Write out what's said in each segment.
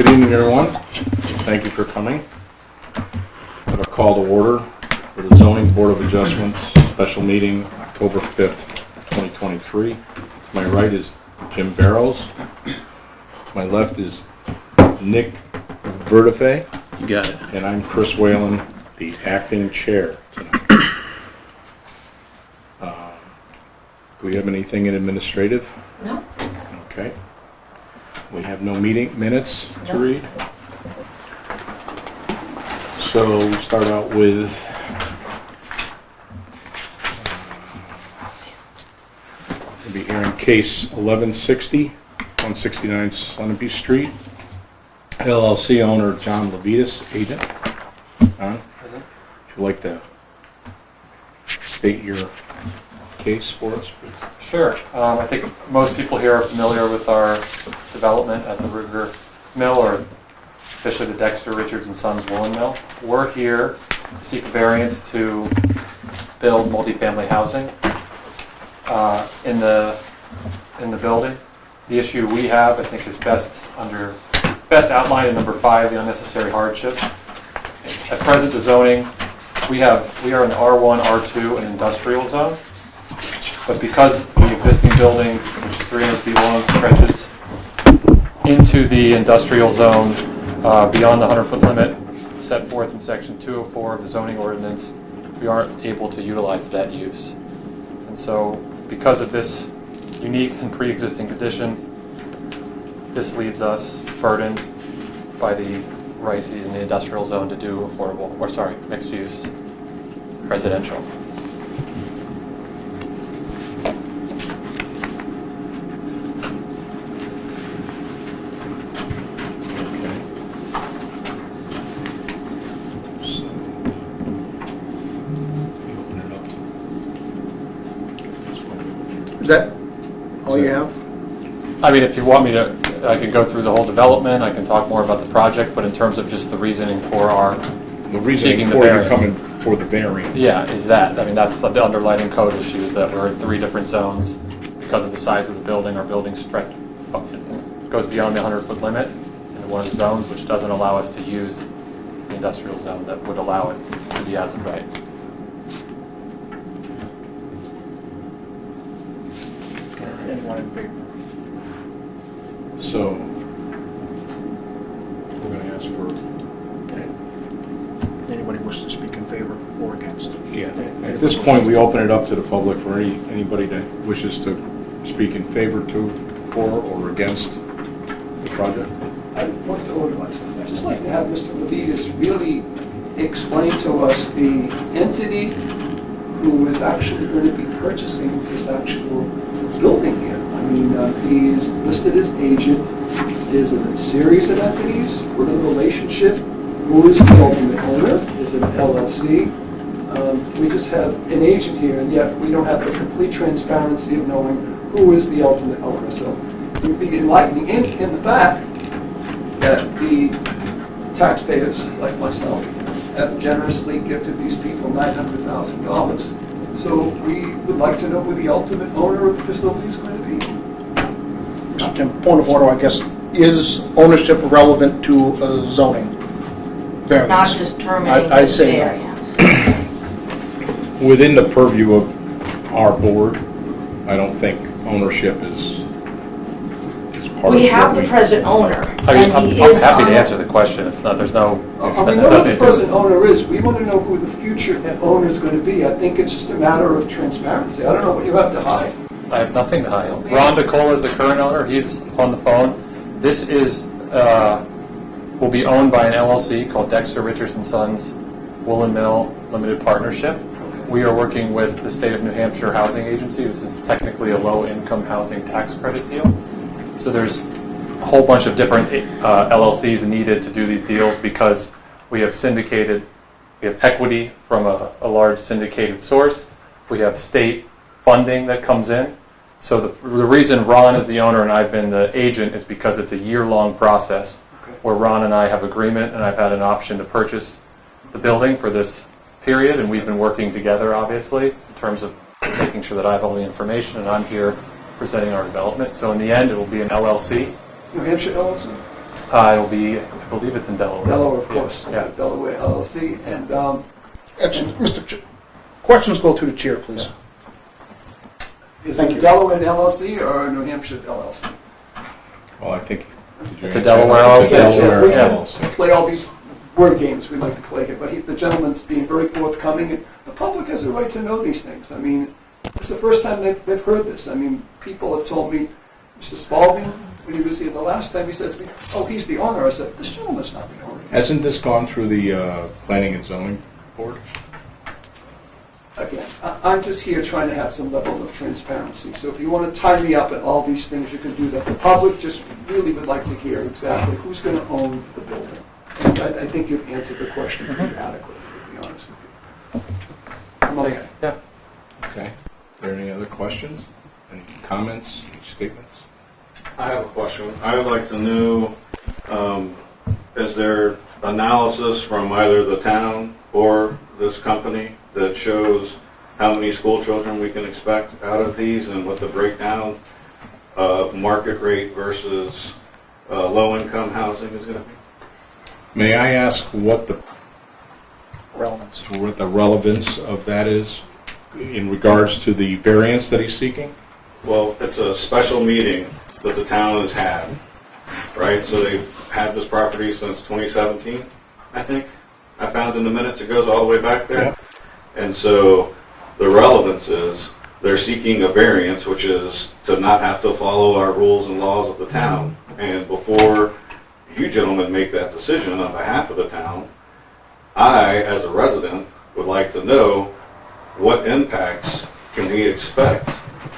Good evening, everyone. Thank you for coming. I have a call to order for the Zoning Board of Adjustments special meeting, October 5th, 2023. To my right is Jim Barrows. My left is Nick Vertife. You got it. And I'm Chris Whalen, the acting chair tonight. Do we have anything in administrative? No. Okay. We have no meeting minutes to read. So we start out with we'll be hearing case 1160, 169 Sunapee Street. LLC owner John Levitas, agent. John, would you like to state your case for us, please? Sure. I think most people here are familiar with our development at the Ruger Mill, or officially the Dexter Richards and Sons Woolen Mill. We're here to seek a variance to build multifamily housing in the building. The issue we have, I think, is best outlined in number 5, the unnecessary hardship. At present, the zoning, we are in R1, R2, an industrial zone. But because the existing building, which is 300 feet long, stretches into the industrial zone beyond the 100-foot limit set forth in section 204 of the zoning ordinance, we aren't able to utilize that use. And so because of this unique and pre-existing condition, this leaves us burdened by the right in the industrial zone to do mixed use residential. Is that all you have? I mean, if you want me to, I can go through the whole development, I can talk more about the project, but in terms of just the reasoning for our The reason seeking the for you variance. coming for the variance. Yeah, is that. I mean, that's the underlying code issue, is that we're in 3 different zones because of the size of the building. Our building goes beyond the 100-foot limit in one of the zones, which doesn't allow us to use the industrial zone that would allow it to be as of right. Anyone in favor? So we're going to ask for, Anybody wish to speak in favor or against? yeah. At this point, we open it up to the public for anybody that wishes to speak in favor for or against the project. I'd like to organize it. I'd just like to have Mr. Levitas really explain to us the entity who is actually going to be purchasing this actual building here. I mean, he is listed as agent. There's a series of entities with a relationship. Who is the ultimate owner? Is it an LLC? We just have an agent here, and yet we don't have the complete transparency of knowing who is the ultimate owner. So it would be enlightening in the fact that the taxpayers, like myself, have generously gifted these people $900,000. So we would like to know who the ultimate owner of the facility is going to be. Mr. Tim, point of order, I guess, is ownership relevant to zoning variance? Not determining I the say no. variance. Within the purview of our board, I don't think ownership is part We of have what the present owner, I mean, and he I'm is happy on to the- answer the question. It's not, there's no, I that mean, has what nothing the to do present with it. owner is, we want to know who the future owner is going to be. I think it's just a matter of transparency. I don't know what you have to hide. I have nothing to hide. Ron DeCola is the current owner. He's on the phone. This will be owned by an LLC called Dexter Richards and Sons Woolen Mill Limited Partnership. We are working with the State of New Hampshire Housing Agency. This is technically a low-income housing tax credit deal. So there's a whole bunch of different LLCs needed to do these deals because we have equity from a large syndicated source. We have state funding that comes in. So the reason Ron is the owner and I've been the agent is because it's a year-long process where Ron and I have agreement, and I've had an option to purchase the building for this period, and we've been working together, obviously, in terms of making sure that I have all the information, and I'm here presenting our development. So in the end, it will be an LLC. New Hampshire LLC? It'll be, I believe it's in Delaware. Delaware, of course. Yeah. Delaware LLC, and Mr. Questions go to the chair, please. is Thank it you. Delaware LLC or New Hampshire LLC? Well, I think. did you It's a answer Delaware that? It's a LLC. Yes, Delaware we can LLC. play all these word games we like to play here, but the gentleman's being very forthcoming, and the public has a right to know these things. I mean, it's the first time they've heard this. I mean, people have told me, Mr. Spalding, when he was here the last time, he said to me, oh, he's the owner. I said, this gentleman's not the owner. Hasn't this gone through the Planning and Zoning Board? Again, I'm just here trying to have some level of transparency. So if you want to tie me up in all these things, you can do that. The public just really would like to hear exactly who's going to own the building. And I think you've answered the question pretty adequately, to be honest with you. I'm okay. Thanks. Yeah. Okay. Are there any other questions? Any comments, any statements? I have a question. I would like to know, is there analysis from either the town or this company that shows how many school children we can expect out of these and what the breakdown of market rate versus low-income housing is going to be? May I ask what the Relevance. relevance of that is in regards to the variance that he's seeking? Well, it's a special meeting that the town has had, right? So they've had this property since 2017, I think. I found in the minutes, it goes all the way back there. Yeah. And so the relevance is they're seeking a variance, which is to not have to follow our rules and laws of the town. And before you gentlemen make that decision on behalf of the town, I, as a resident, would like to know what impacts can we expect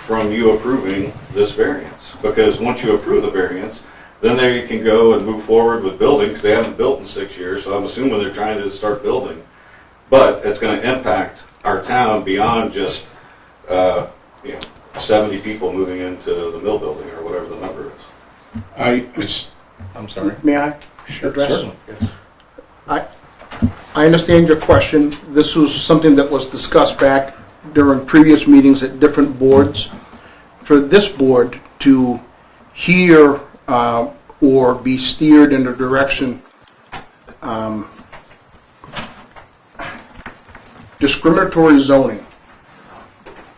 from you approving this variance. Because once you approve the variance, then there you can go and move forward with building, because they haven't built in 6 years, so I'm assuming they're trying to start building. But it's going to impact our town beyond just 70 people moving into the mill building or whatever the number is. I'm sorry. May I Sure, address? certainly. Yes. I understand your question. This was something that was discussed back during previous meetings at different boards. For this board to hear or be steered in a direction discriminatory zoning,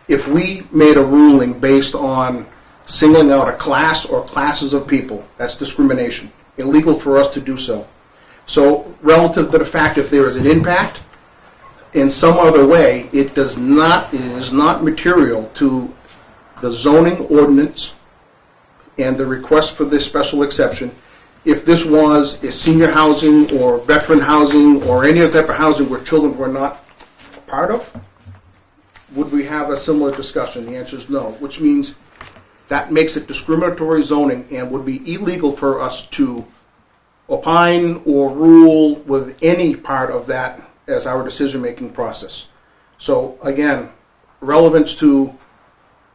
if we made a ruling based on singling out a class or classes of people, that's discrimination. Illegal for us to do so. So relative to the fact if there is an impact in some other way, it is not material to the zoning ordinance and the request for this special exception. If this was a senior housing or veteran housing or any other type of housing where children were not part of, would we have a similar discussion? The answer is no, which means that makes it discriminatory zoning and would be illegal for us to opine or rule with any part of that as our decision-making process. So again, relevance to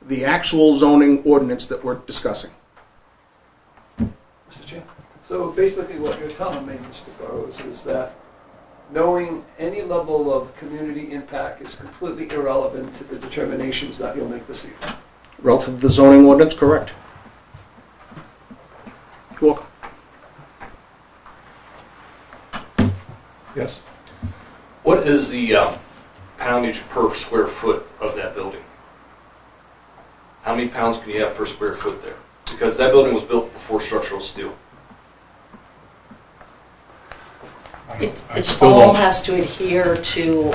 the actual zoning ordinance that we're discussing. Mr. Chair. So basically what you're telling me, Mr. Burrows, is that knowing any level of community impact is completely irrelevant to the determinations that you'll make this evening. Relative to the zoning ordinance, correct. You're welcome. Yes. What is the poundage per square foot of that building? How many pounds can you have per square foot there? Because that building was built before structural steel. It still all don't- has to adhere to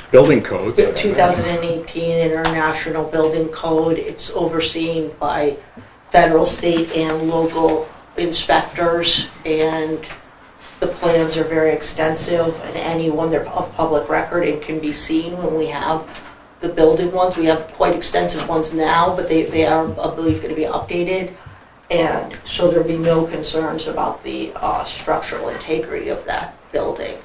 Building codes. the 2018 International Building Code. It's overseen by federal, state, and local inspectors, and the plans are very extensive, and anyone they're of public record and can be seen when we have the building ones. We have quite extensive ones now, but they are, I believe, going to be updated. And so there'll be no concerns about the structural integrity of that building.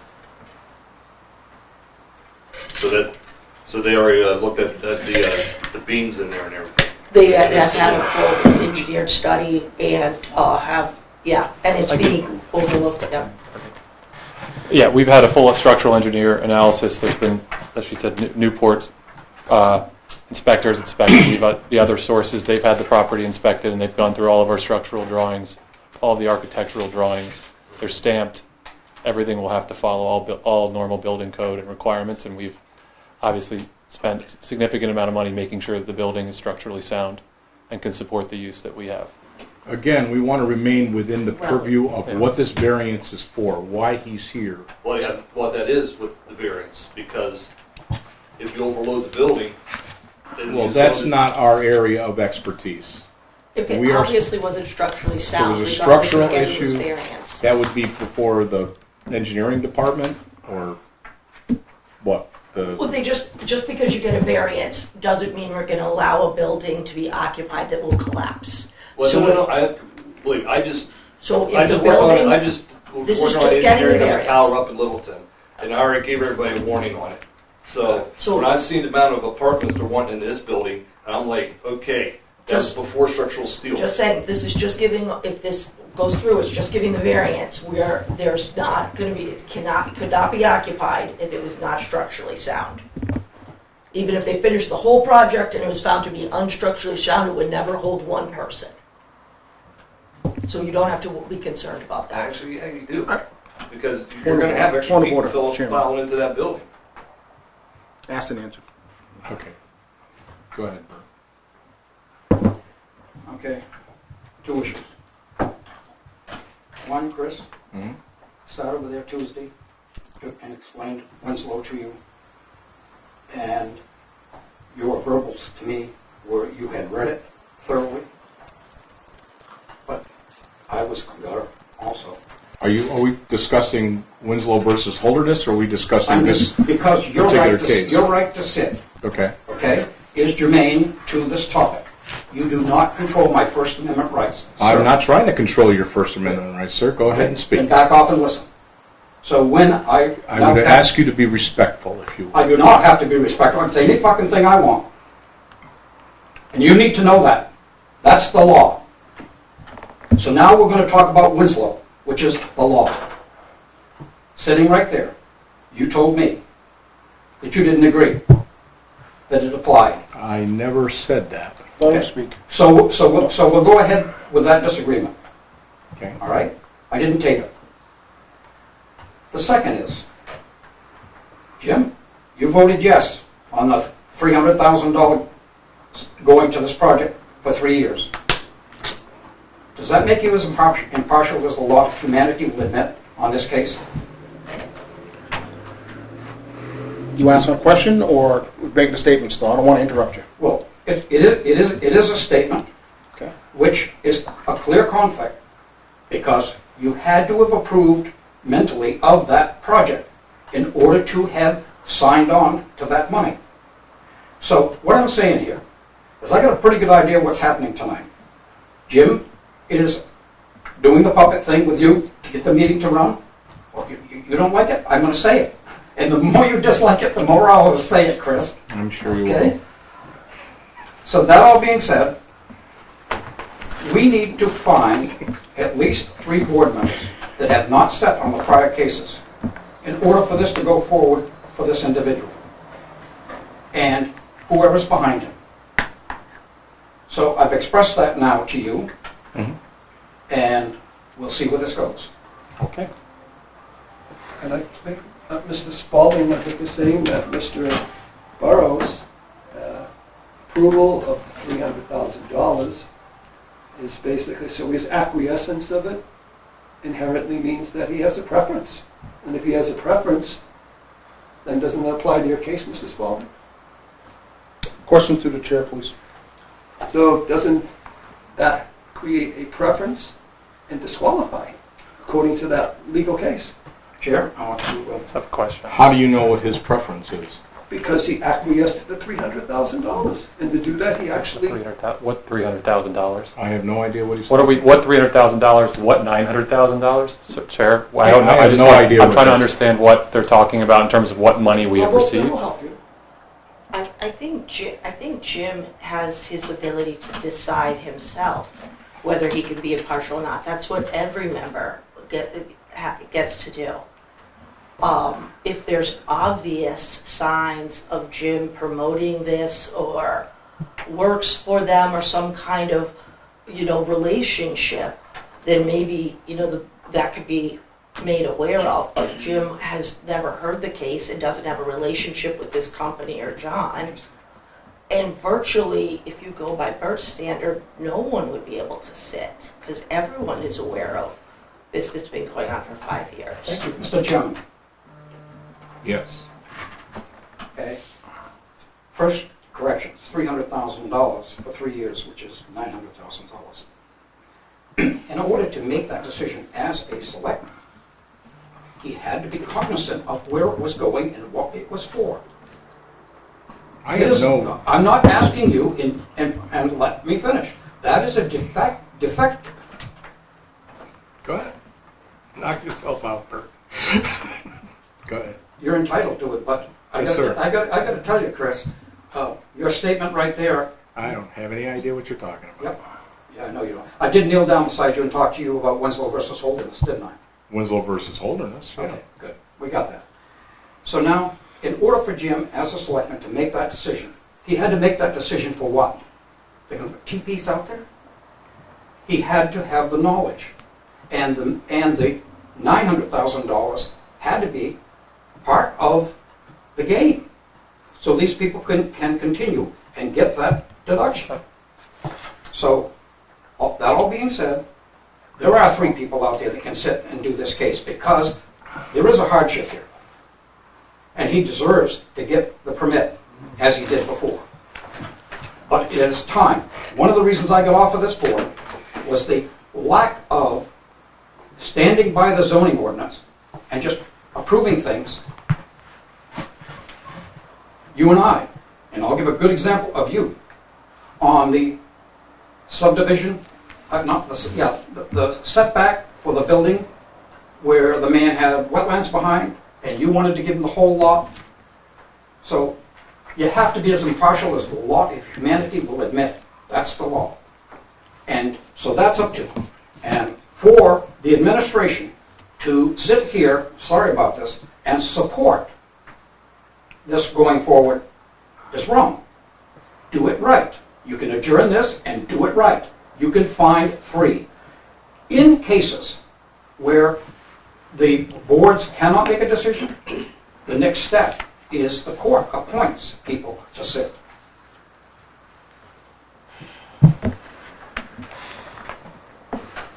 So they already looked at the beams in there and everything. They have had a full engineered study and and it's being overlooked. Yeah. Yeah, we've had a full structural engineer analysis. There's been, as she said, Newport inspectors inspected the other sources. They've had the property inspected, and they've gone through all of our structural drawings all the architectural drawings. They're stamped. Everything will have to follow all normal building code and requirements, and we've obviously spent a significant amount of money making sure that the building is structurally sound and can support the use that we have. Again, we want to remain within the purview of Yeah. what this variance is for, why he's here. Well, yeah, what that is with the variance, because if you overload the building, then Well, you that's zone it- not our area of expertise. If it We are- obviously wasn't structurally sound, was a regardless of structural getting this issue. variance. That would be before the engineering department, or what? Well, they just because you get a variance doesn't mean we're gonna allow a building to be occupied that will collapse. Well, So no, believe, I just if the work on it, building, I just this is work on just getting the engineering on a variance. tower up in Littleton, and I already gave everybody a warning on it. So when I see the amount of apartments they're wanting in this building, I'm like, okay, that's Just- before structural steel. just saying, this is just giving, if this goes through, it's just giving the variance where there's not gonna be, could not be occupied if it was not structurally sound. Even if they finished the whole project and it was found to be unstructurally sound, it would never hold one person. So you don't have to be concerned about that. Actually, yeah, you do, because you're going to have extra Point of people order, Chairman. filing into that building. Asked and answered. Okay. Go ahead. Okay, two issues. One, Chris, Mhm. sat over there Tuesday and explained Winslow to you, and your verbals to me were you had read it thoroughly, but I was clear also. Are we discussing Winslow versus Holderness, or are we discussing I'm this? just, because particular case. your right to sit, Okay. okay, is germane to this topic. You do not control my First Amendment rights. I'm sir. not trying to control your First Amendment rights, sir. Go ahead and Then speak. back off and listen. So when I would ask you to be respectful, if you would. I do not have to be respectful. I can say any fucking thing I want. And you need to know that. That's the law. So now we're going to talk about Winslow, which is the law. Sitting right there, you told me that you didn't agree, that it applied. I never said that. Let him Okay. speak. So we'll go ahead with that disagreement. Okay. All right? I didn't take it. The second is, Jim, you voted yes on the $300,000 going to this project for 3 years. Does that make you as impartial as the law of humanity will admit on this case? You answer a question or making a statement still? I don't want to interrupt you. Well, it is a statement Okay. which is a clear conflict because you had to have approved mentally of that project in order to have signed on to that money. So what I'm saying here is I got a pretty good idea what's happening tonight. Jim is doing the puppet thing with you to get the meeting to run. Well, you don't like it? I'm going to say it. And the more you dislike it, the more I'll say it, Chris. I'm sure you will. Okay? So that all being said, we need to find at least 3 board members that have not sat on the prior cases in order for this to go forward for this individual and whoever's behind him. So I've expressed that now to you, Mhm. and we'll see where this goes. Okay. And I think Mr. Spalding, I think, is saying that Mr. Burrows' approval of $300,000 is basically, so his acquiescence of it inherently means that he has a preference. And if he has a preference, then doesn't that apply to your case, Mr. Spalding? Question to the chair, please. So doesn't that create a preference and disqualify, according to that legal case? Chair, I want to Just have a question. How do you know what his preference is? Because he acquiesced to the $300,000. And to do that, he actually... What $300,000? I have no idea what he's. What $300,000? What $900,000? So, Chair, well, I don't know. I have just no want- idea I'm what trying to that is. understand what they're talking about in terms of what money we have We'll received. help you. I think Jim has his ability to decide himself whether he can be impartial or not. That's what every member gets to do. If there's obvious signs of Jim promoting this or works for them or some kind of, relationship, then maybe, that could be made aware of. But Jim has never heard the case and doesn't have a relationship with this company or John. And virtually, if you go by Bert's standard, no one would be able to sit, because everyone is aware of this that's been going on for 5 years. Thank you, Mr. Chairman. Yes. Okay. First correction, it's $300,000 for 3 years, which is $900,000. In order to make that decision as a selectman, he had to be cognizant of where it was going and what it was for. I have no, I'm not asking you, and let me finish. That is a defect. go ahead. Knock yourself out, Bert. Go ahead. You're entitled to it, but I Yes, sir. got to tell you, Chris, your statement right there. I don't have any idea what you're talking about. Yep. Yeah, I know you don't. I did kneel down beside you and talk to you about Winslow versus Holderness, didn't I? Winslow versus Holderness, yeah. Okay, good. We got that. So now, in order for Jim, as a selectman, to make that decision, he had to make that decision for what? They're going to put TPs out there? He had to have the knowledge. And the $900,000 had to be part of the game. So these people can continue and get that deduction. So, that all being said, there are 3 people out there that can sit and do this case because there is a hardship here. And he deserves to get the permit as he did before. But it is time. One of the reasons I got off of this board was the lack of standing by the zoning ordinance and just approving things. You and I'll give a good example of you, on the subdivision, the setback for the building where the man had wetlands behind, and you wanted to give him the whole lot. So you have to be as impartial as the law, if humanity will admit. That's the law. And so that's up to him. And for the administration to sit here, sorry about this, and support this going forward is wrong. Do it right. You can adjourn this and do it right. You can find 3. In cases where the boards cannot make a decision, the next step is the court appoints people to sit. Go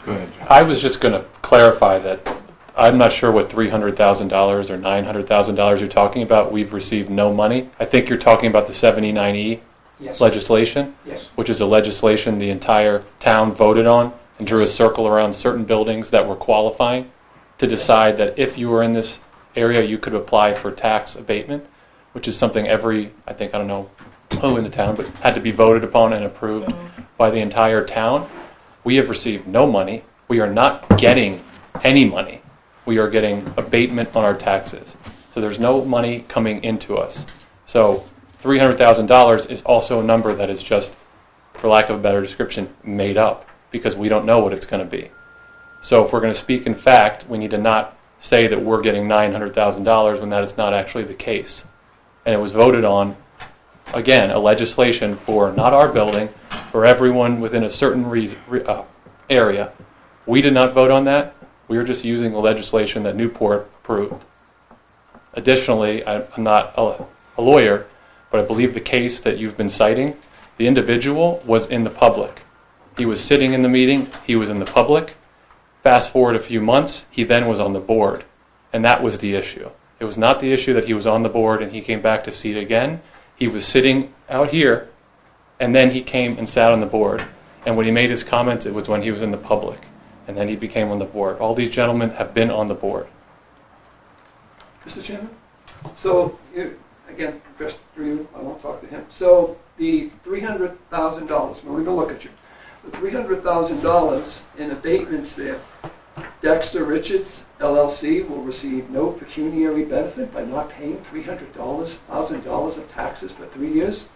ahead, John. I was just going to clarify that I'm not sure what $300,000 or $900,000 you're talking about. We've received no money. I think you're talking about the 79E Yes. legislation, Yes. which is a legislation the entire town voted on and drew a circle around certain buildings that were qualifying to decide that if you were in this area, you could apply for tax abatement, which is something I don't know who in the town, but had to be voted upon and approved by the entire town. We have received no money. We are not getting any money. We are getting abatement on our taxes. So there's no money coming into us. So $300,000 is also a number that is just, for lack of a better description, made up, because we don't know what it's going to be. So if we're going to speak in fact, we need to not say that we're getting $900,000 when that is not actually the case. And it was voted on, again, a legislation for not our building, for everyone within a certain area. We did not vote on that. We were just using the legislation that Newport approved. Additionally, I'm not a lawyer, but I believe the case that you've been citing, the individual was in the public. He was sitting in the meeting, he was in the public. Fast forward a few months, he then was on the board. And that was the issue. It was not the issue that he was on the board and he came back to seat again. He was sitting out here, and then he came and sat on the board. And when he made his comments, it was when he was in the public. And then he became on the board. All these gentlemen have been on the board. Mr. Chairman? So, again, just for you, I won't talk to him. So, the $300,000, when we go look at you, the $300,000 in abatements there, Dexter Richards LLC will receive no pecuniary benefit by not paying $300,000 of taxes for 3 years?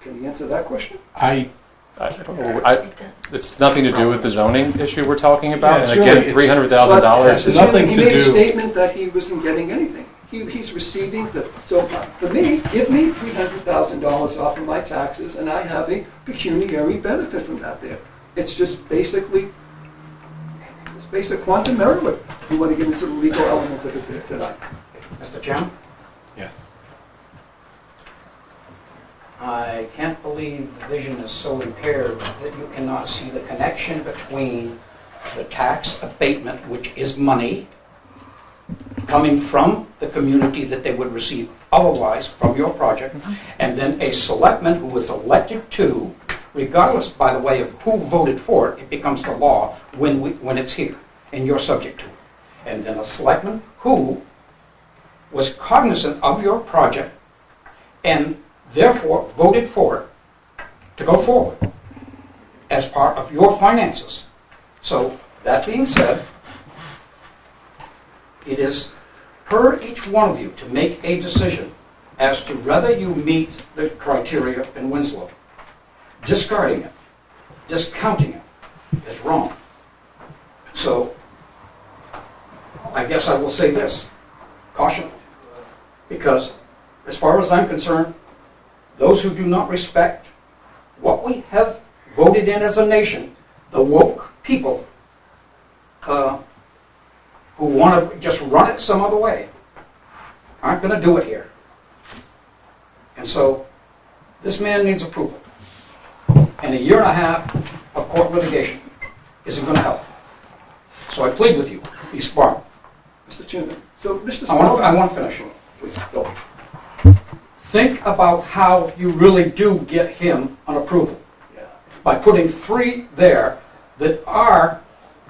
Can you answer that question? I don't know. It's nothing to do with the zoning issue we're talking about. Yeah, it's and again, really- $300,000 It's is nothing He to made a do- statement that he wasn't getting anything. He's receiving so for me, give me $300,000 off of my taxes and I have a pecuniary benefit from that there. It's just basically It's basic quantum merit. We want to get into the legal element of it tonight. Mr. Chairman, Yes. I can't believe the vision is so impaired that you cannot see the connection between the tax abatement, which is money, coming from the community that they would receive otherwise from your project, and then a selectman who was elected to, regardless, by the way, of who voted for it, it becomes the law when it's here, and you're subject to it. And then a selectman who was cognizant of your project and therefore voted for it to go forward as part of your finances. So, that being said, it is per each one of you to make a decision as to whether you meet the criteria in Winslow. Discarding it, discounting it is wrong. So, I guess I will say this, caution, because as far as I'm concerned, those who do not respect what we have voted in as a nation, the woke people who want to just run it some other way, aren't going to do it here. And so, this man needs approval. And a year and a half of court litigation isn't going to help. So I plead with you, be smart. Mr. Chairman, so Mr. I want to finish. Please, go. Think about how you really do get him an approval. By putting 3 there that are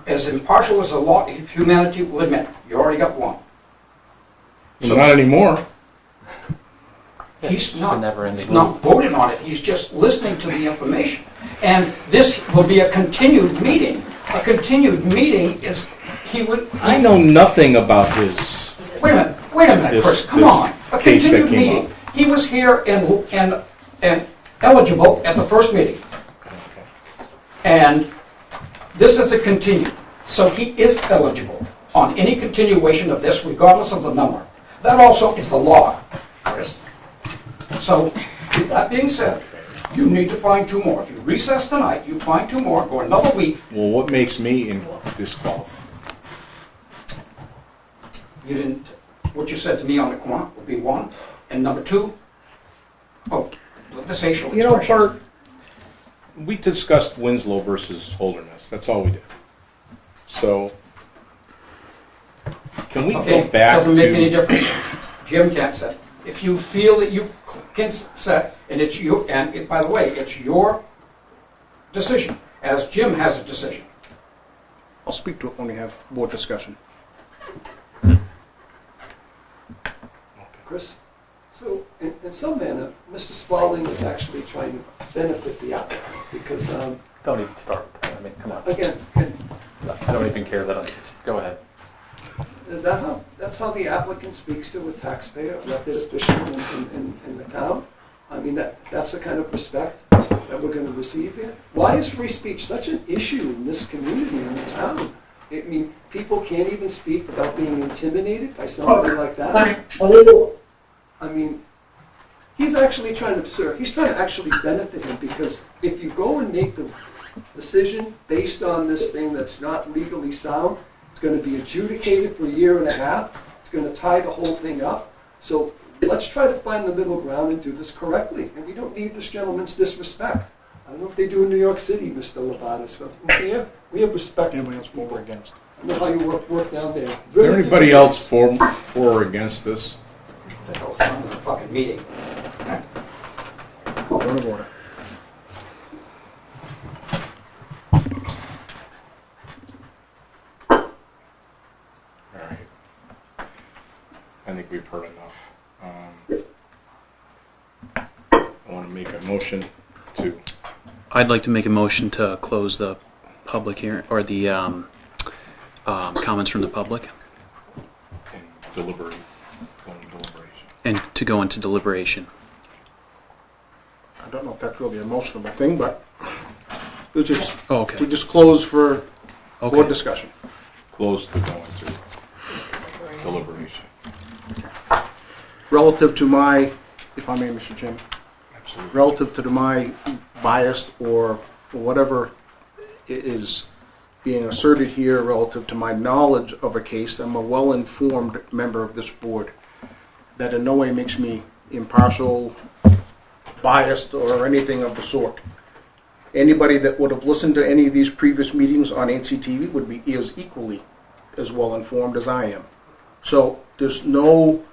as impartial as a lot of humanity will admit. You already got 1. Well, not anymore. He's It's a never-ending not voted on it. He's just listening to the information. And this will be a continued meeting. A continued meeting is, I know nothing about his. Wait a minute, This- Chris, come this on. A case that continued came meeting. He was here and eligible at the first meeting. And this is a continued. So he is eligible on any continuation of this, regardless of the number. That also is the law, Chris. So, that being said, you need to find 2 more. If you recess tonight, you find 2 more, go another week. Well, what makes me disqualified? You didn't, what you said to me on the quant would be 1. And number 2, the facial You know, expression. Bart, we discussed Winslow versus Holderness. That's all we did. So, can we go back doesn't make any to? difference. Jim can't set. If you feel that you can set, and it's you, and by the way, it's your decision, as Jim has a decision. I'll speak to it when we have board discussion. Chris, so in some manner, Mr. Spalding is actually trying to benefit the applicant because, Don't even start with that. I mean, come on. again, I don't even care that just go ahead. is that's how the applicant speaks to a taxpayer, elected official in the town? I mean, that's the kind of respect that we're going to receive here? Why is free speech such an issue in this community, in the town? I mean, people can't even speak without being intimidated by somebody like that? I mean, he's actually trying to serve, he's trying to actually benefit him, because if you go and make the decision based on this thing that's not legally sound, it's going to be adjudicated for a year and a half, it's going to tie the whole thing up. So let's try to find the middle ground and do this correctly. And we don't need this gentleman's disrespect. I don't know if they do in New York City, Mr. Lovatis, but we have respect. Anybody else for or against? I know how you work down there. Is there anybody else for or against this? The hell's wrong with the fucking meeting? Point of order. All right. I think we've heard enough. I want to make a motion to. I'd like to make a motion to close the public hearing, or the comments from the public, Deliberation. and to go into deliberation. I don't know if that's really a motionable thing, but we just Okay. close for board Okay. discussion. Close to go into deliberation. Relative to my, if I may, Mr. Chairman, Absolutely. relative to my biased or whatever is being asserted here relative to my knowledge of a case. I'm a well-informed member of this board. That in no way makes me impartial, biased, or anything of the sort. Anybody that would have listened to any of these previous meetings on NCTV would be as equally as well-informed as I am. So there's no,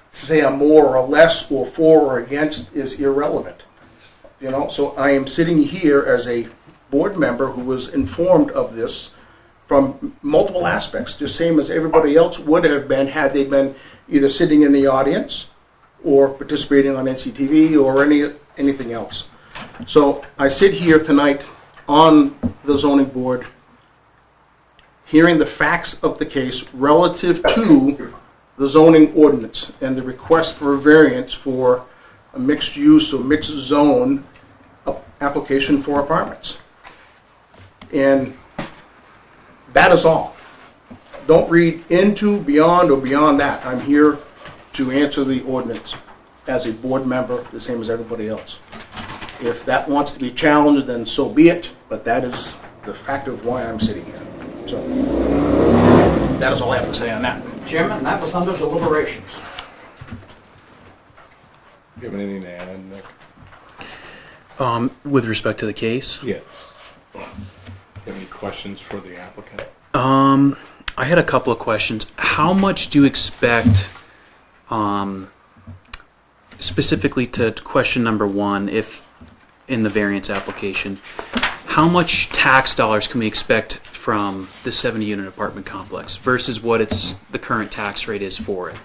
say I'm more or less or for or against is irrelevant. You know, so I am sitting here as a board member who was informed of this from multiple aspects, the same as everybody else would have been had they been either sitting in the audience or participating on NCTV or anything else. So I sit here tonight on the zoning board hearing the facts of the case relative to the zoning ordinance and the request for a variance for a mixed use or mixed zone application for apartments. And that is all. Don't read into, beyond, or beyond that. I'm here to answer the ordinance as a board member, the same as everybody else. If that wants to be challenged, then so be it, but that is the fact of why I'm sitting here. So, that is all I have to say on that. Chairman, that was under deliberations. You have anything to add, Nick? With respect to the case? Yes. Do you have any questions for the applicant? I had a couple of questions. How much do you expect, specifically to question number one, if in the variance application, how much tax dollars can we expect from the 70-unit apartment complex versus what the current tax rate is for it?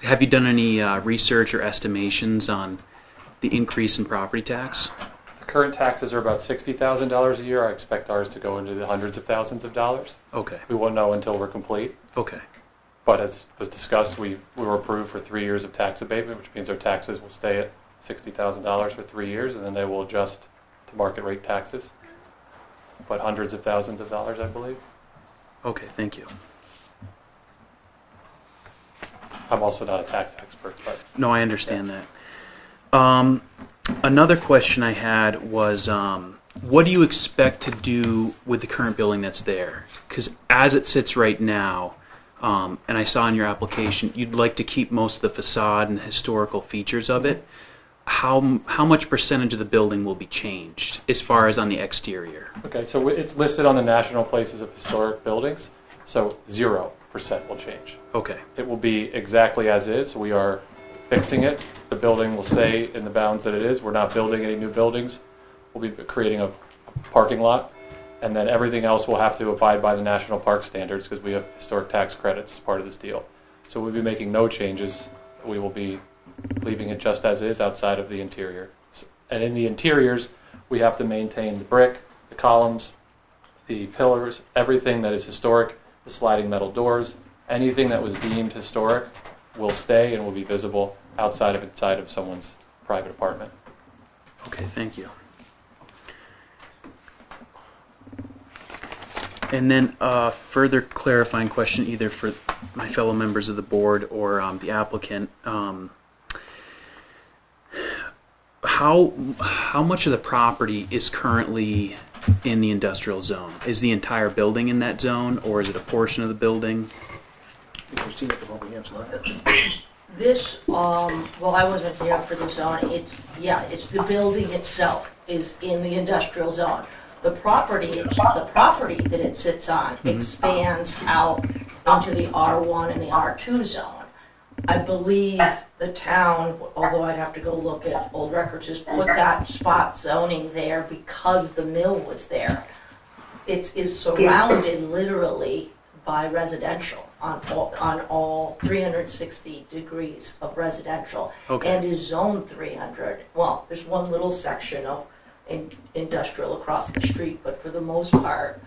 Have you done any research or estimations on the increase in property tax? The current taxes are about $60,000 a year. I expect ours to go into the hundreds of thousands of dollars. Okay. We won't know until we're complete. Okay. But as was discussed, we were approved for 3 years of tax abatement, which means our taxes will stay at $60,000 for 3 years, and then they will adjust to market rate taxes. But hundreds of thousands of dollars, I believe. Okay, thank you. I'm also not a tax expert, but No, I understand that. Another question I had was, what do you expect to do with the current building that's there? Because as it sits right now, and I saw in your application, you'd like to keep most of the facade and the historical features of it. How much percentage of the building will be changed as far as on the exterior? okay, so it's listed on the National Places of Historic Buildings, so 0% will change. Okay. It will be exactly as is. We are fixing it. The building will stay in the bounds that it is. We're not building any new buildings. We'll be creating a parking lot, and then everything else will have to abide by the National Park standards because we have historic tax credits as part of this deal. So we'll be making no changes. We will be leaving it just as is outside of the interior. And in the interiors, we have to maintain the brick, the columns, the pillars, everything that is historic, the sliding metal doors, anything that was deemed historic will stay and will be visible inside of someone's private apartment. Okay, thank you. And then a further clarifying question, either for my fellow members of the board or the applicant. How much of the property is currently in the industrial zone? Is the entire building in that zone, or is it a portion of the building? Christina could probably answer that. This, well, I wasn't here for the zone. It's the building itself is in the industrial zone. The property that it sits on expands out into the R1 and the R2 zone. I believe the town, although I'd have to go look at old records, just put that spot zoning there because the mill was there. It is surrounded literally by residential on all 360 degrees of residential, Okay. and is zone 300. Well, there's one little section of industrial across the street, but for the most part,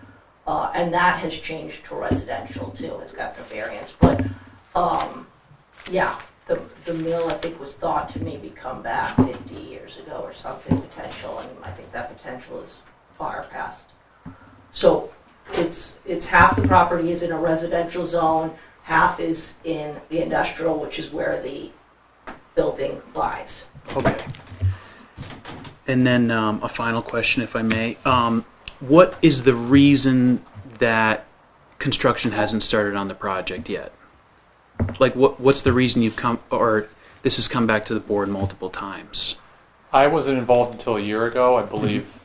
and that has changed to residential too, has got the variance. But yeah, the mill I think was thought to maybe come back 50 years ago or something potential, and I think that potential is far past. So it's half the property is in a residential zone, half is in the industrial, which is where the building lies. Okay. And then a final question, if I may. What is the reason that construction hasn't started on the project yet? Like, what's the reason you've come, or this has come back to the board multiple times? I wasn't involved until a year ago. I believe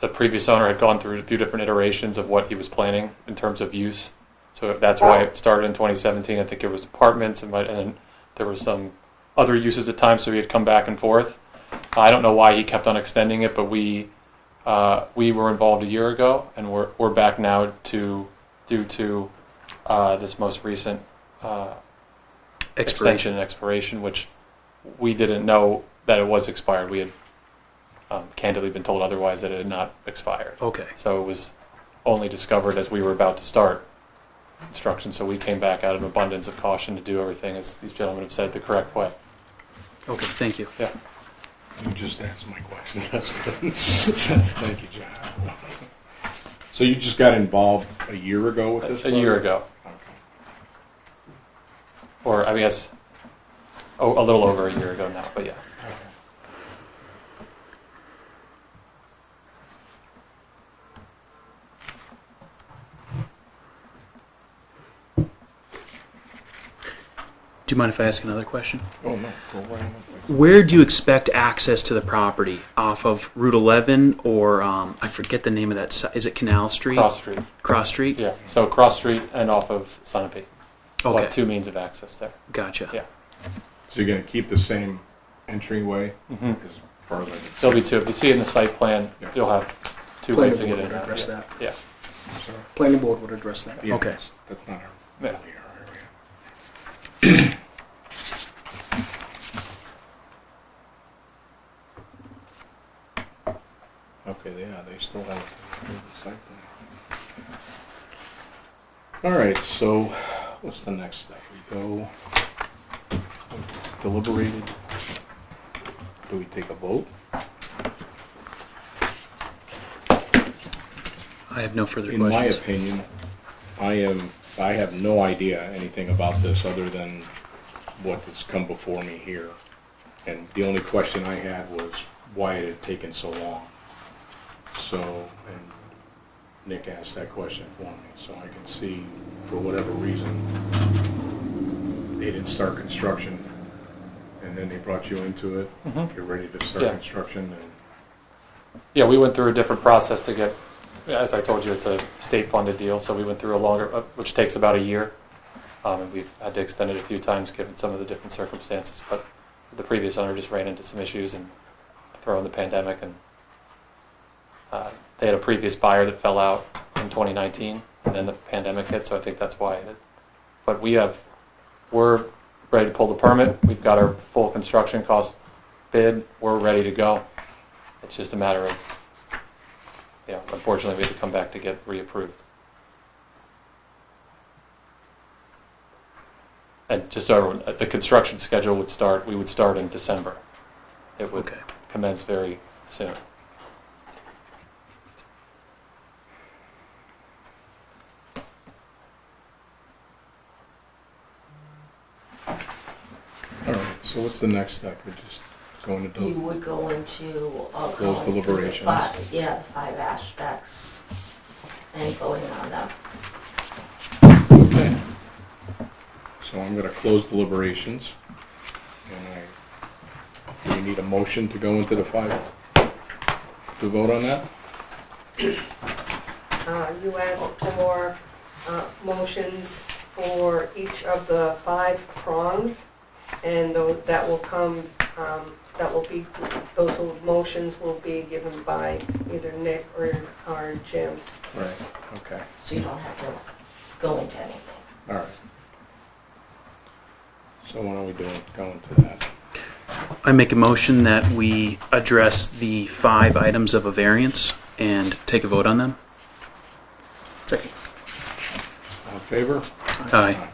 the previous owner had gone through a few different iterations of what he was planning in terms of use. So that's why it started in 2017. I think it was apartments, and then there were some other uses at times, so he had come back and forth. I don't know why he kept on extending it, but we were involved a year ago, and we're back now due to this most recent extension and expiration, which we didn't know that it was expired. We had candidly been told otherwise, that it had not expired. Okay. So it was only discovered as we were about to start construction, so we came back out of abundance of caution to do everything, as these gentlemen have said, the correct way. Okay, thank you. Yeah. You just answered my question. That's good. Thank you, John. So you just got involved a year ago with this? A year ago. Okay. Or, I guess, a little over a year ago now, but yeah. Do you mind if I ask another question? Oh, no. Go right on. Where do you expect access to the property? Off of Route 11 or, I forget the name of that, is it Canal Street? Cross Street. Cross Street? Yeah, so Cross Street and off of Sunapee. We'll Okay, have two means of access there. gotcha. Yeah. So you're going to keep the same entryway Mm-hmm. as far as I can see? There'll be two. If you see in the site plan, Yeah. you'll have two ways to Planning get board in. would address Yeah. that. Yeah. Sorry? Planning board would address that. Yeah, Okay. That's not our, Yeah. really our area. Okay, yeah, they still have the site plan. All right, so what's the next step? We go deliberated. Do we take a vote? I have no further In my questions. opinion, I have no idea anything about this other than what has come before me here. And the only question I had was why it had taken so long. So, and Nick asked that question for me, so I can see, for whatever reason, they didn't start construction, and then they brought you into it. Mhm. You're ready to start Yeah. construction, and Yeah, we went through a different process to get, as I told you, it's a state-funded deal, so we went through a longer, which takes about a year. And we've had to extend it a few times given some of the different circumstances, but the previous owner just ran into some issues and throw in the pandemic, and they had a previous buyer that fell out in 2019, and then the pandemic hit, so I think that's why. But we're ready to pull the permit. We've got our full construction cost bid. We're ready to go. It's just a matter of, unfortunately, we have to come back to get reapproved. And just so everyone, the construction schedule we would start in December. It would Okay. commence very soon. all right, so what's the next step? We're just going to You do, would go into, Close going through the deliberations. the 5 aspects and voting on them. okay. So I'm going to close deliberations, and do we need a motion to go into the 5, to vote on that? You asked for motions for each of the 5 prongs, and that will come, those motions will be given by either Nick or Jim. Right, okay, So you don't have to go into anything. all right. So why don't we go into that? I make a motion that we address the 5 items of a variance and take a vote on them. Second. All in favor? Aye.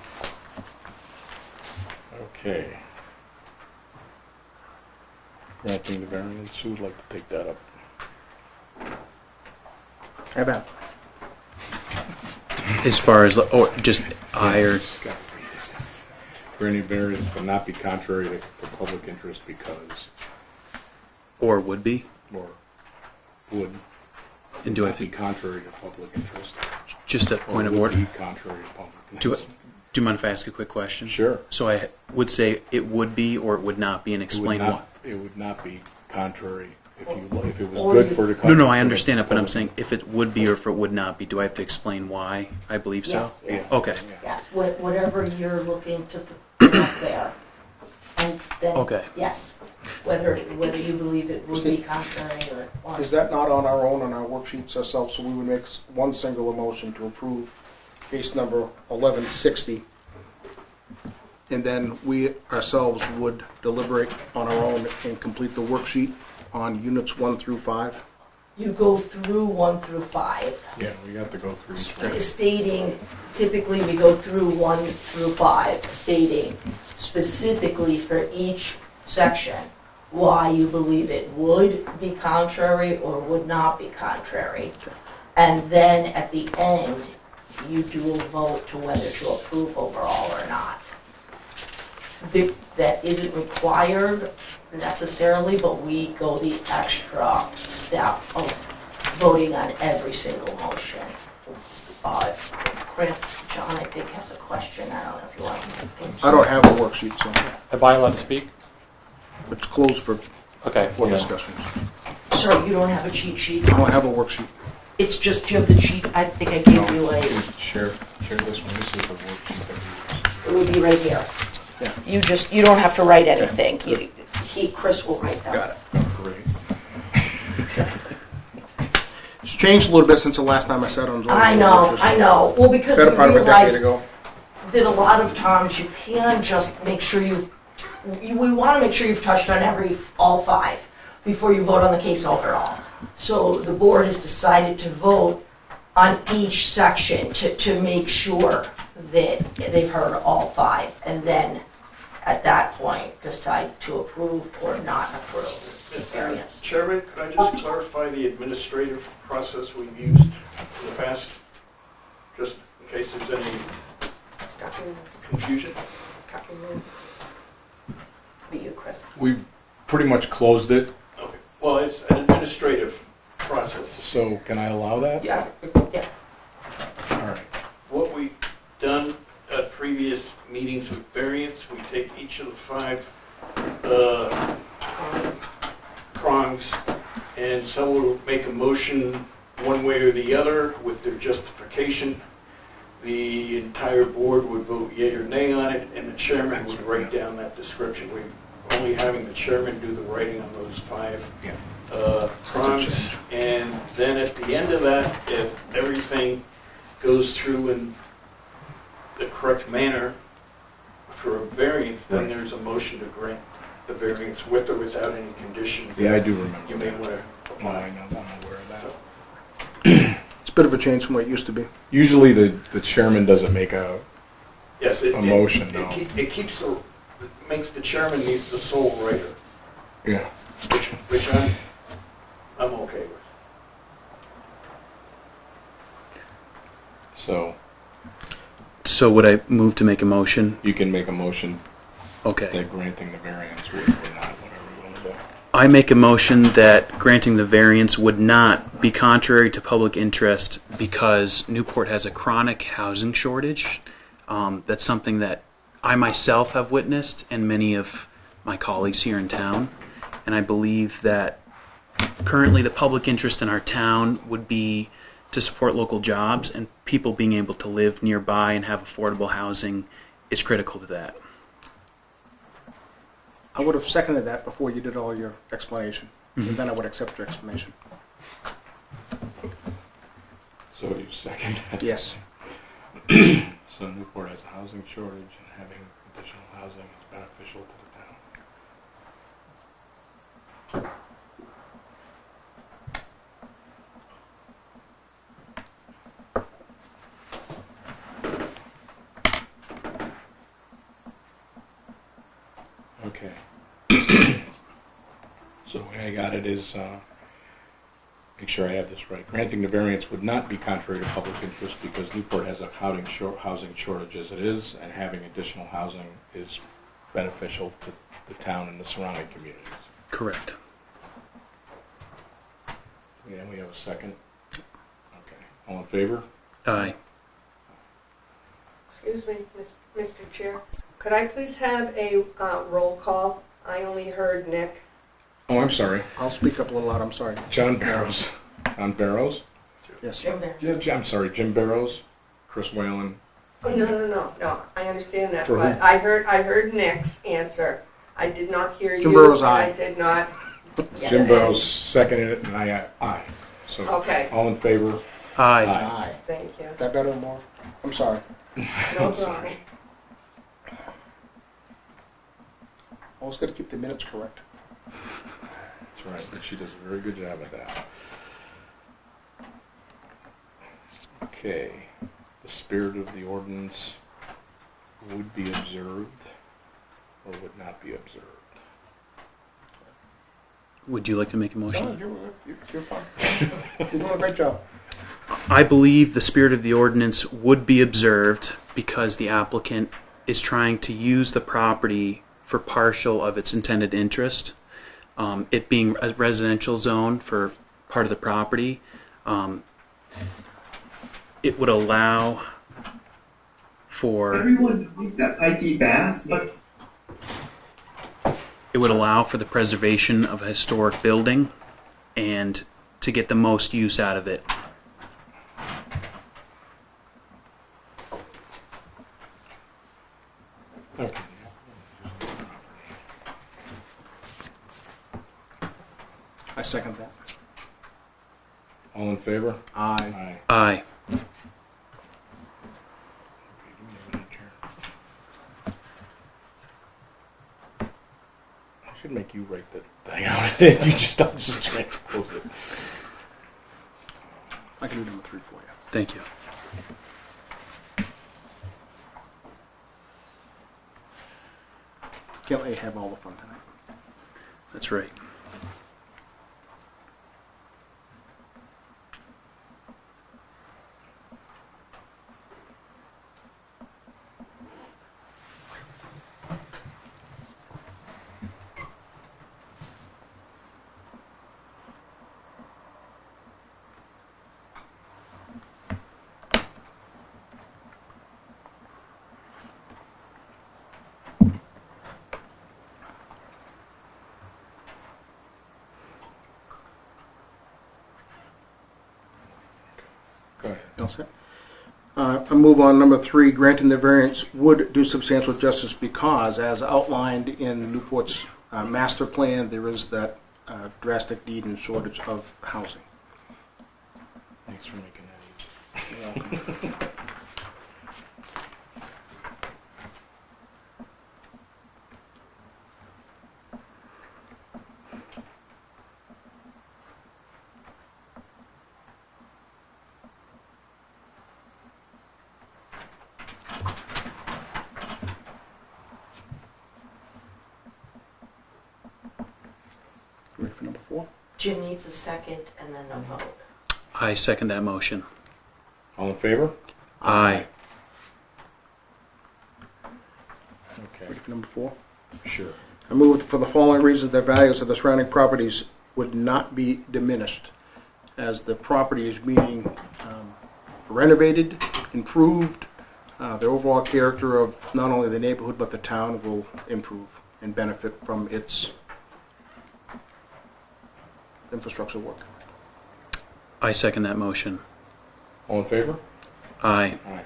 Okay. Granting the variance, who would like to take that up? How about? As far as, or just I or, Granting variance will not be contrary to the public interest because, or would be? or would And do I not be think, contrary to public interest. Just a point of order. Would be contrary to public. Do you mind if I ask a quick question? Sure. So I would say it would be or it would not be, and It would explain why. not, it would not be contrary if it was Or good you- for the. No, I understand it, but I'm saying if it would be or if it would not be, do I have to explain why I believe so? Yes, yes. Okay. Yes, whatever you're looking to put up there. And then, Okay. yes, whether you believe it would be contrary or. Is that not on our own, on our worksheets ourselves, so we would make one single motion to approve case number 1160, and then we ourselves would deliberate on our own and complete the worksheet on units 1 through 5? You go through 1 through 5, Yeah, we have to go through each one. stating, typically we go through 1 through 5, stating specifically for each section why you believe it would be contrary or would not be contrary. And then at the end, you do a vote to whether to approve overall or not. That isn't required necessarily, but we go the extra step of voting on every single motion. Chris, John, I think has a question. I don't know if you want to. I don't have a worksheet, so Am I allowed to speak? it's closed for Okay. yeah. discussions. Sir, you don't have a cheat sheet? I don't have a worksheet. It's just you have the cheat. I think I gave you a. Share this one. This is the worksheet that It would be right here. Yeah. You don't have to write anything. Chris will write that. Got it. we use. Great. It's changed a little bit since the last time I sat on zoning. I board, know, which was I know. Well, because Better we part of a decade realized ago. that a lot of times you can just make sure we want to make sure you've touched on all 5 before you vote on the case overall. So the board has decided to vote on each section to make sure that they've heard all 5, and then at that point decide to approve or not approve the variance. Chairman, could I just clarify the administrative process we've used in the past? Just in case there's any confusion? Be you, Chris. We've pretty much closed it, Okay. Well, it's an administrative process. so can I allow that? Yeah. Yeah. All right. What we've done at previous meetings with variance, we take each of the 5 prongs, and someone will make a motion one way or the other with their justification. The entire board would vote yea or nay on it, and the chairman would write down that description. We're only having the chairman do the writing on those 5 prongs. And then at the end of that, if everything goes through in the correct manner for a variance, then there's a motion to grant the variance with or without any conditions. Yeah, I do remember. You may that. want No, I know, I'm aware of that. It's a bit of a change from what it used to be. Usually the chairman doesn't make a, Yes, A motion, no. it makes the chairman the sole writer, yeah. which I'm okay with. So would I move to make a motion? You can make a motion Okay. that granting the variance would or not, whatever you want to do. I make a motion that granting the variance would not be contrary to public interest because Newport has a chronic housing shortage. That's something that I myself have witnessed and many of my colleagues here in town. And I believe that currently the public interest in our town would be to support local jobs, and people being able to live nearby and have affordable housing is critical to that. I would have seconded that before you did all your explanation, and then I would accept your explanation. So do you second that? Yes. So Newport has a housing shortage and having additional housing is beneficial to the town. Okay. So the way I got it is, make sure I have this right. Granting the variance would not be contrary to public interest because Newport has a housing shortage as it is, and having additional housing is beneficial to the town and the surrounding communities. Correct. Yeah, we have a second. Okay. All in favor? Aye. Excuse me, Mr. Chair. Could I please have a roll call? I only heard Nick. Oh, I'm sorry. I'll speak up a little loud, I'm sorry. John Barrows. John Barrows? Yes. Jim there. I'm sorry, Jim Barrows, Chris Whalen. Oh, no, I understand that, For who? but I heard Nick's answer. I did not hear you. Jim Burrows, and aye. I did not. Jim Barrows seconded it, and aye. So, Okay. all in favor? Aye. Aye. Thank you. Is that better or more? I'm sorry. No I'm problem. sorry. Always got to keep the minutes correct. That's right, but she does a very good job at that. Okay, the spirit of the ordinance would be observed or would not be observed. Would you like to make a No, motion? you're fine. You're doing a great job. I believe the spirit of the ordinance would be observed because the applicant is trying to use the property for partial of its intended interest. It being a residential zone for part of the property, it would allow for Everyone think that Pikey Bass, but it would allow for the preservation of a historic building and to get the most use out of it. Okay. I second that. All in favor? Aye. Aye. I should make you write the thing out. You I'll just transpose it. I can do number 3 for you. Thank you. Can't let you have all the fun tonight. That's right. Go ahead. You all set? I move on number 3, granting the variance would do substantial justice because, as outlined in Newport's master plan, there is that drastic need and shortage of housing. Thanks for making that easy. You're welcome. Ready for number 4? Jim needs a second and then a vote. I second that motion. All in favor? Aye. Okay, Ready for number 4? sure. I move for the following reasons: the values of the surrounding properties would not be diminished as the property is being renovated, improved. The overall character of not only the neighborhood but the town will improve and benefit from its infrastructure work. I second that motion. All in favor? Aye. Aye.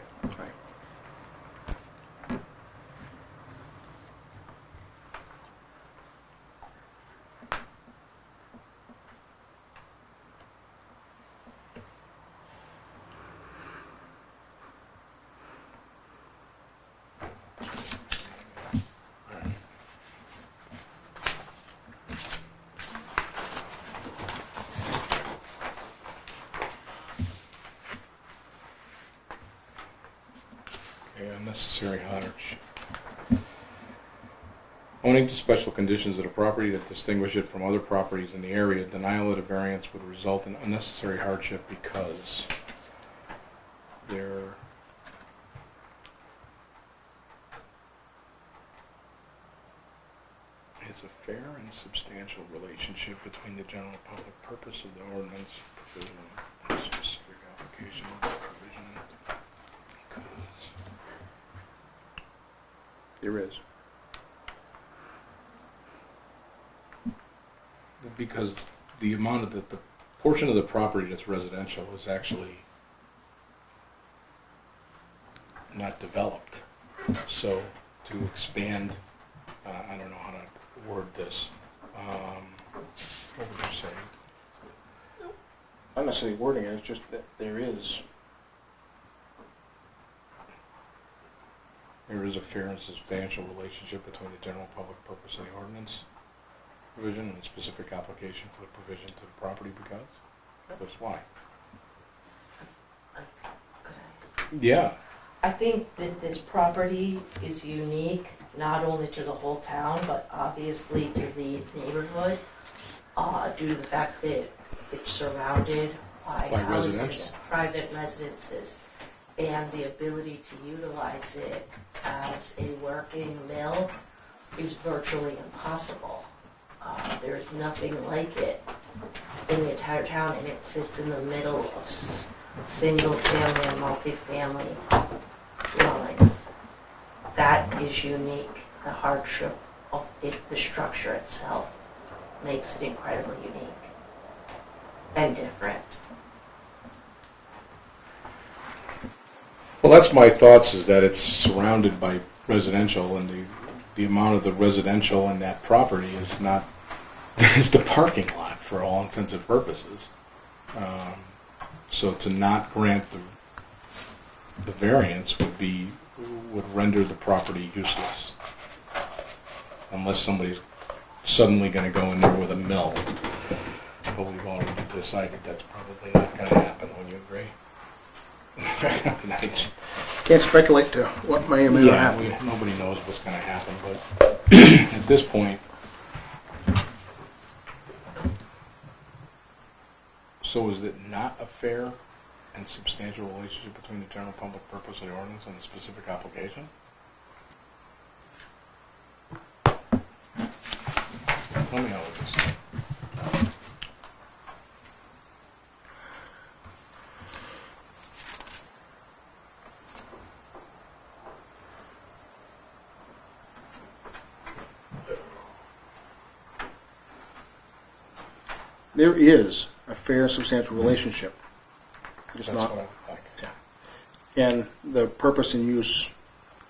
Okay, unnecessary hardship. Owning to special conditions of a property that distinguish it from other properties in the area, denial of the variance would result in unnecessary hardship because there is a fair and substantial relationship between the general public purpose of the ordinance provision and specific application of the provision There is. Because the amount of the portion of the property that's residential is actually not developed. So to expand, I don't know how to word this. What would you say? I'm not necessarily wording it, it's just that there is. There is a fair and substantial relationship between the general public purpose of the ordinance provision and the specific application for the provision to the property because? That's why. Yeah. I think that this property is unique, not only to the whole town, but obviously to the neighborhood, due to the fact that it's surrounded by By houses, residential. private residences, and the ability to utilize it as a working mill is virtually impossible. There's nothing like it in the entire town, and it sits in the middle of single-family and multi-family dwellings. That is unique. The hardship of it, the structure itself, makes it incredibly unique and different. Well, that's my thoughts, is that it's surrounded by residential, and the amount of the residential in that property is not, is the parking lot for all intents and purposes. So to not grant the variance would render the property useless. Unless somebody's suddenly going to go in there with a mill. But we've already decided that's probably not going to happen. Would you agree? Nice. Can't speculate to what may or may not happen. Nobody knows what's going to happen, but at this point, so is it not a fair and substantial relationship between the general public purpose of the ordinance and the specific application? Tell me how it is. There is a fair and substantial relationship. It's That's not, what I would think. and the purpose and use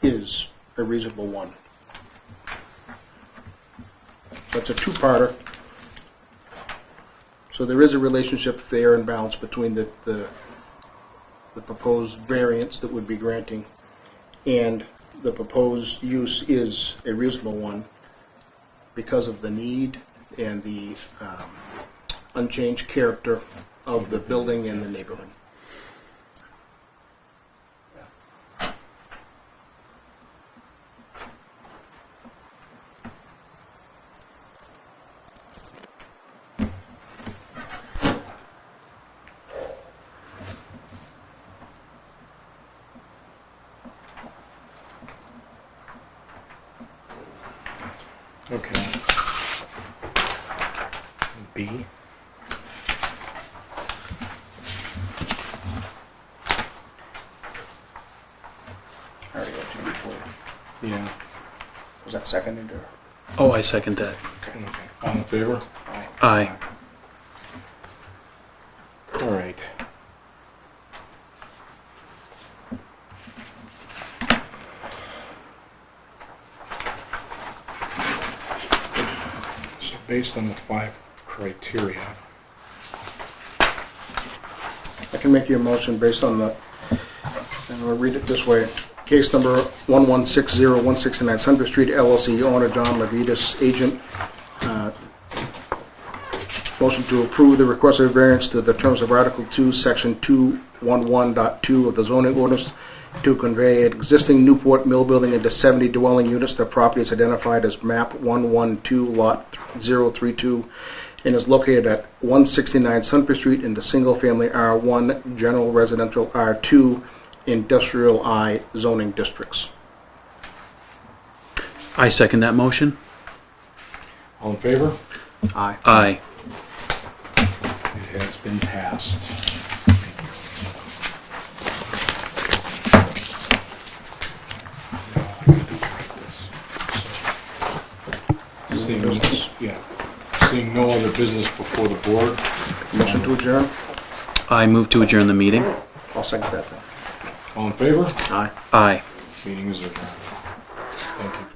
is a reasonable one. So it's a two-parter. So there is a relationship, fair and balanced, between the proposed variance that would be granting and the proposed use is a reasonable one because of the need and the unchanged character of the building and the neighborhood. Okay. B. I already got two before. Yeah. Was that seconded or? Oh, I second that. Okay. All in favor? Aye. All right. So based on the 5 criteria, I can make you a motion based on the, and I'll read it this way. Case number 1160169 Sunbury Street LLC, owner John Levitas, agent. Motion to approve the request of variance to the terms of Article 2, Section 211.2 of the zoning ordinance to convey an existing Newport Mill building into 70 dwelling units. The property is identified as map 112, lot 032, and is located at 169 Sunbury Street in the single-family R1, general residential R2, industrial I zoning districts. I second that motion. all in favor? Aye. Aye. It has been passed. Now I gotta write this. Seeing no other business before the board, Motion to adjourn? I move to adjourn the meeting. I'll second that then. all in favor? Aye. Aye. Meeting is adjourned. Thank you.